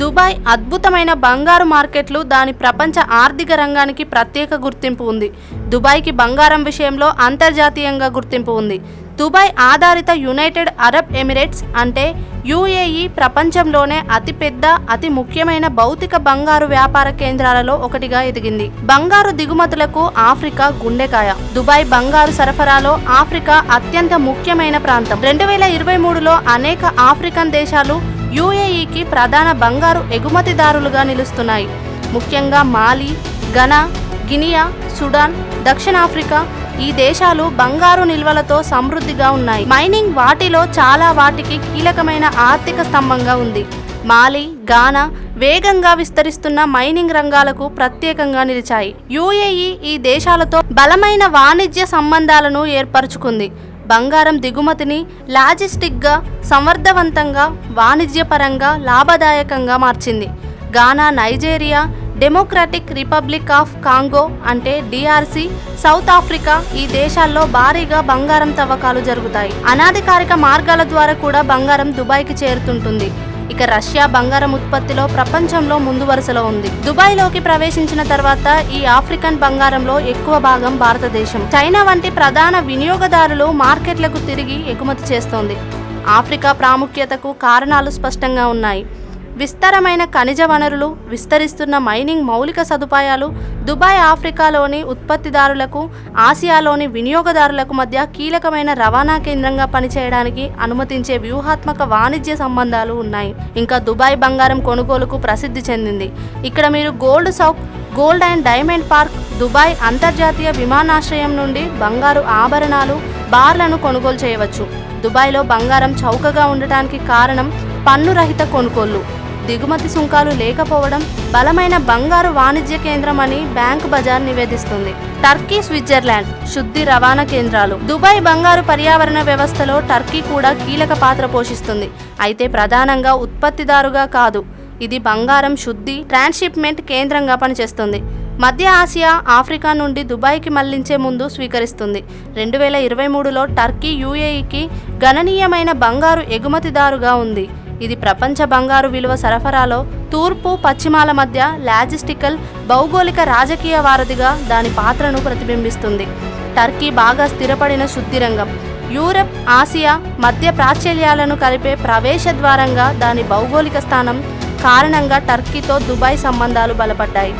Dubai అద్భుతమైన బంగారు మార్కెట్లు, దాని ప్రపంచ ఆర్థిక రంగానికి ప్రత్యేక గుర్తింపు ఉంది. దుబాయ్కి బంగారం విషయంలో అంతర్జాతీయంగా గుర్తింపు ఉంది. దుబాయ్ ఆధారిత యునైటెడ్ అరబ్ ఎమిరేట్స్ అంటే యుఏఈ ప్రపంచంలోనే అతిపెద్ద, అతి ముఖ్యమైన భౌతిక బంగారు వ్యాపార కేంద్రాలలో ఒకటిగా ఎదిగింది. బంగారు దిగుమతులకు ఆఫ్రికా గుండెకాయ. దుబాయ్ బంగారు సరఫరాలో ఆఫ్రికా అత్యంత ముఖ్యమైన ప్రాంతం. 2023లో అనేక ఆఫ్రికన్ దేశాలు యుఏఈకి ప్రధాన బంగారు ఎగుమతిదారులుగా నిలుస్తున్నాయి. ముఖ్యంగా మాలి, ఘనా, గినియా, సుడాన్, దక్షిణాఫ్రికా ఈ దేశాలు బంగారు నిల్వలతో సమృద్ధిగా ఉన్నాయి. మైనింగ్ వాటిలో చాలా వాటికి కీలకమైన ఆర్థిక స్తంభంగా ఉంది. మాలి, ఘనా వేగంగా విస్తరిస్తున్న మైనింగ్ రంగాలకు ప్రత్యేకంగా నిలిచాయి. యుఏఈ ఈ దేశాలతో బలమైన వాణిజ్య సంబంధాలను ఏర్పరచుకుంది. బంగారం దిగుమతిని లాజిస్టిక్గా సమర్థవంతంగా, వాణిజ్యపరంగా లాభదాయకంగా మార్చింది. Ghana, Nigeria, democratic republic of Congo అంటే డిఆర్సి, సౌత్ ఆఫ్రికా ఈ దేశాల్లో భారీగా బంగారం తవ్వకాలు జరుగుతాయి. అనాధికారిక మార్గాల ద్వారా కూడా బంగారం దుబాయ్కి చేరుతుంటుంది. ఇక రష్యా బంగారం ఉత్పత్తిలో ప్రపంచంలో ముందు వరుసలో ఉంది. దుబాయ్లోకి ప్రవేశించిన తర్వాత ఈ ఆఫ్రికన్ బంగారంలో ఎక్కువ భాగం భారతదేశం, చైనా వంటి ప్రధాన వినియోగదారులు మార్కెట్లకు తిరిగి ఎగుమతి చేస్తోంది. ఆఫ్రికా ప్రాముఖ్యతకు కారణాలు స్పష్టంగా ఉన్నాయి. విస్తారమైన ఖనిజ వనరులు, విస్తరిస్తున్న మైనింగ్ మౌలిక సదుపాయాలు దుబాయ్ ఆఫ్రికాలోని ఉత్పత్తిదారులకు, ఆసియాలోని వినియోగదారులకు మధ్య కీలకమైన రవాణా కేంద్రంగా పనిచేయడానికి అనుమతించే వ్యూహాత్మక వాణిజ్య సంబంధాలు ఉన్నాయి. ఇంకా దుబాయ్ బంగారం కొనుగోలుకు ప్రసిద్ధి చెందింది. ఇక్కడ మీరు gold souk, gold and diamond park, Dubai అంతర్జాతీయ విమానాశ్రయం నుండి బంగారు ఆభరణాలు, బార్లను కొనుగోలు చేయవచ్చు. దుబాయ్లో బంగారం చౌకగా ఉండటానికి కారణం పన్ను రహిత కొనుగోళ్లు, దిగుమతి సుంకాలు లేకపోవడం, బలమైన బంగారు వాణిజ్య కేంద్రం అని బ్యాంక్ బజార్ నివేదిస్తుంది. టర్కీ, స్విట్జర్లాండ్ శుద్ధి రవాణా కేంద్రాలు. దుబాయ్ బంగారు పర్యావరణ వ్యవస్థలో టర్కీ కూడా కీలక పాత్ర పోషిస్తుంది. అయితే ప్రధానంగా ఉత్పత్తిదారుగా కాదు, ఇది బంగారం శుద్ధి, ట్రాన్స్షిప్మెంట్ కేంద్రంగా పనిచేస్తుంది. మధ్య ఆసియా, ఆఫ్రికా నుండి దుబాయ్కి మళ్లించే ముందు స్వీకరిస్తుంది. 2023లో టర్కీ యుఏఈకి గణనీయమైన బంగారు ఎగుమతిదారుగా ఉంది. ఇది ప్రపంచ బంగారు విలువ సరఫరాలో తూర్పు, పశ్చిమాల మధ్య లాజిస్టికల్, భౌగోళిక, రాజకీయ వారధిగా దాని పాత్రను ప్రతిబింబిస్తుంది. టర్కీ బాగా స్థిరపడిన శుద్ధి రంగం. యూరప్, ఆసియా, మధ్య ప్రాచుర్యాలను కలిపే ప్రవేశ ద్వారంగా దాని భౌగోళిక స్థానం కారణంగా టర్కీతో దుబాయ్ సంబంధాలు బలపడ్డాయి.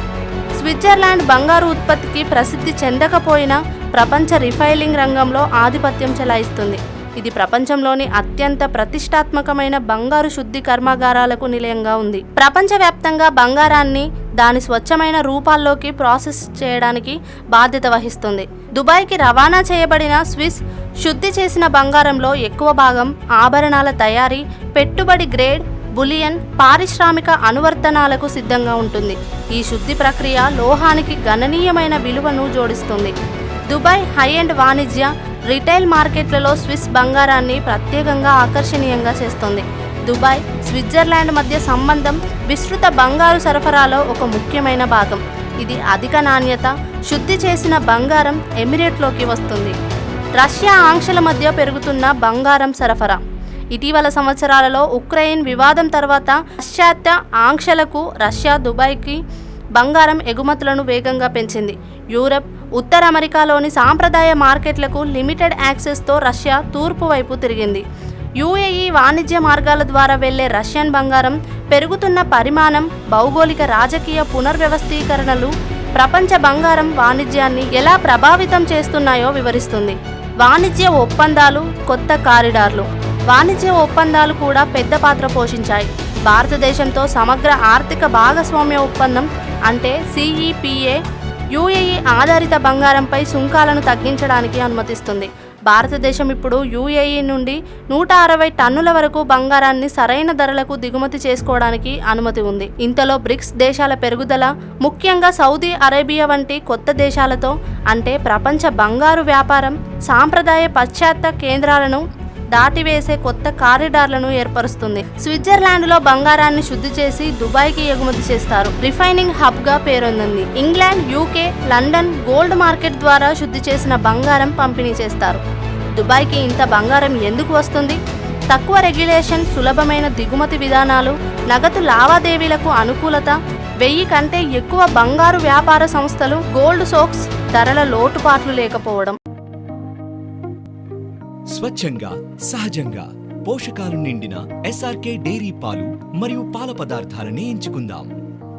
స్విట్జర్లాండ్ బంగారు ఉత్పత్తికి ప్రసిద్ధి చెందకపోయినా ప్రపంచ రిఫైనింగ్ రంగంలో ఆధిపత్యం చెలాయిస్తుంది. ఇది ప్రపంచంలోని అత్యంత ప్రతిష్టాత్మకమైన బంగారు శుద్ధి కర్మాగారాలకు నిలయంగా ఉంది. ప్రపంచవ్యాప్తంగా బంగారాన్ని దాని స్వచ్ఛమైన రూపాల్లోకి ప్రాసెస్ చేయడానికి బాధ్యత వహిస్తుంది. దుబాయ్కి రవాణా చేయబడిన స్విస్ శుద్ధి చేసిన బంగారంలో ఎక్కువ భాగం ఆభరణాల తయారీ, పెట్టుబడి గ్రేడ్, బులియన్, పారిశ్రామిక అనువర్తనాలకు సిద్ధంగా ఉంటుంది. ఈ శుద్ధి ప్రక్రియ లోహానికి గణనీయమైన విలువను జోడిస్తుంది. దుబాయ్ హై ఎండ్ వాణిజ్య, రిటైల్ మార్కెట్లలో స్విస్ బంగారాన్ని ప్రత్యేకంగా ఆకర్షణీయంగా చేస్తుంది. దుబాయ్, స్విట్జర్లాండ్ మధ్య సంబంధం విస్తృత బంగారు సరఫరాలో ఒక ముఖ్యమైన భాగం. ఇది అధిక నాణ్యత, శుద్ధి చేసిన బంగారం ఎమిరేట్లోకి వస్తుంది. రష్యా ఆంక్షల మధ్య పెరుగుతున్న బంగారం సరఫరా. ఇటీవల సంవత్సరాలలో ఉక్రెయిన్ వివాదం తర్వాత పాశ్చాత్య ఆంక్షలకు రష్యా దుబాయ్కి బంగారం ఎగుమతులను వేగంగా పెంచింది. యూరప్, ఉత్తర అమెరికాలోని సాంప్రదాయ మార్కెట్లకు లిమిటెడ్ యాక్సెస్తో రష్యా తూర్పు వైపు తిరిగింది. యుఏఈ వాణిజ్య మార్గాల ద్వారా వెళ్లే రష్యన్ బంగారం పెరుగుతున్న పరిమాణం, భౌగోళిక, రాజకీయ పునర్వ్యవస్థీకరణలు ప్రపంచ బంగారం వాణిజ్యాన్ని ఎలా ప్రభావితం చేస్తున్నాయో వివరిస్తుంది. వాణిజ్య ఒప్పందాలు, కొత్త కారిడార్లు. వాణిజ్య ఒప్పందాలు కూడా పెద్ద పాత్ర పోషించాయి. భారతదేశంతో సమగ్ర ఆర్థిక భాగస్వామ్య ఒప్పందం అంటే సిఈపిఏ యుఏఈ ఆధారిత బంగారంపై సుంకాలను తగ్గించడానికి అనుమతిస్తుంది. భారతదేశం ఇప్పుడు యుఏఈ నుండి 160 టన్నుల వరకు బంగారాన్ని సరైన ధరలకు దిగుమతి చేసుకోవడానికి అనుమతి ఉంది. ఇంతలో బ్రిక్స్ దేశాల పెరుగుదల, ముఖ్యంగా సౌదీ అరేబియా వంటి కొత్త దేశాలతో అంటే ప్రపంచ బంగారు వ్యాపారం సాంప్రదాయ పాశ్చాత్య కేంద్రాలను దాటివేసే కొత్త కారిడార్లను ఏర్పరుస్తుంది. స్విట్జర్లాండ్లో బంగారాన్ని శుద్ధి చేసి దుబాయ్కి ఎగుమతి చేస్తారు. రిఫైనింగ్ హబ్గా పేరొందింది. England, UK, London gold market ద్వారా శుద్ధి చేసిన బంగారం పంపిణీ చేస్తారు. దుబాయ్కి ఇంత బంగారం ఎందుకు వస్తుంది? తక్కువ రెగ్యులేషన్, సులభమైన దిగుమతి విధానాలు, నగదు లావాదేవీలకు అనుకూలత, 1000 కంటే ఎక్కువ బంగారు వ్యాపార సంస్థలు, గోల్డ్ సోక్స్, ధరల లోటుపాట్లు లేకపోవడం. స్వచ్ఛంగా, సహజంగా పోషకాలు నిండిన SRK డైరీ పాలు మరియు పాల పదార్థాలని ఎంచుకుందాం.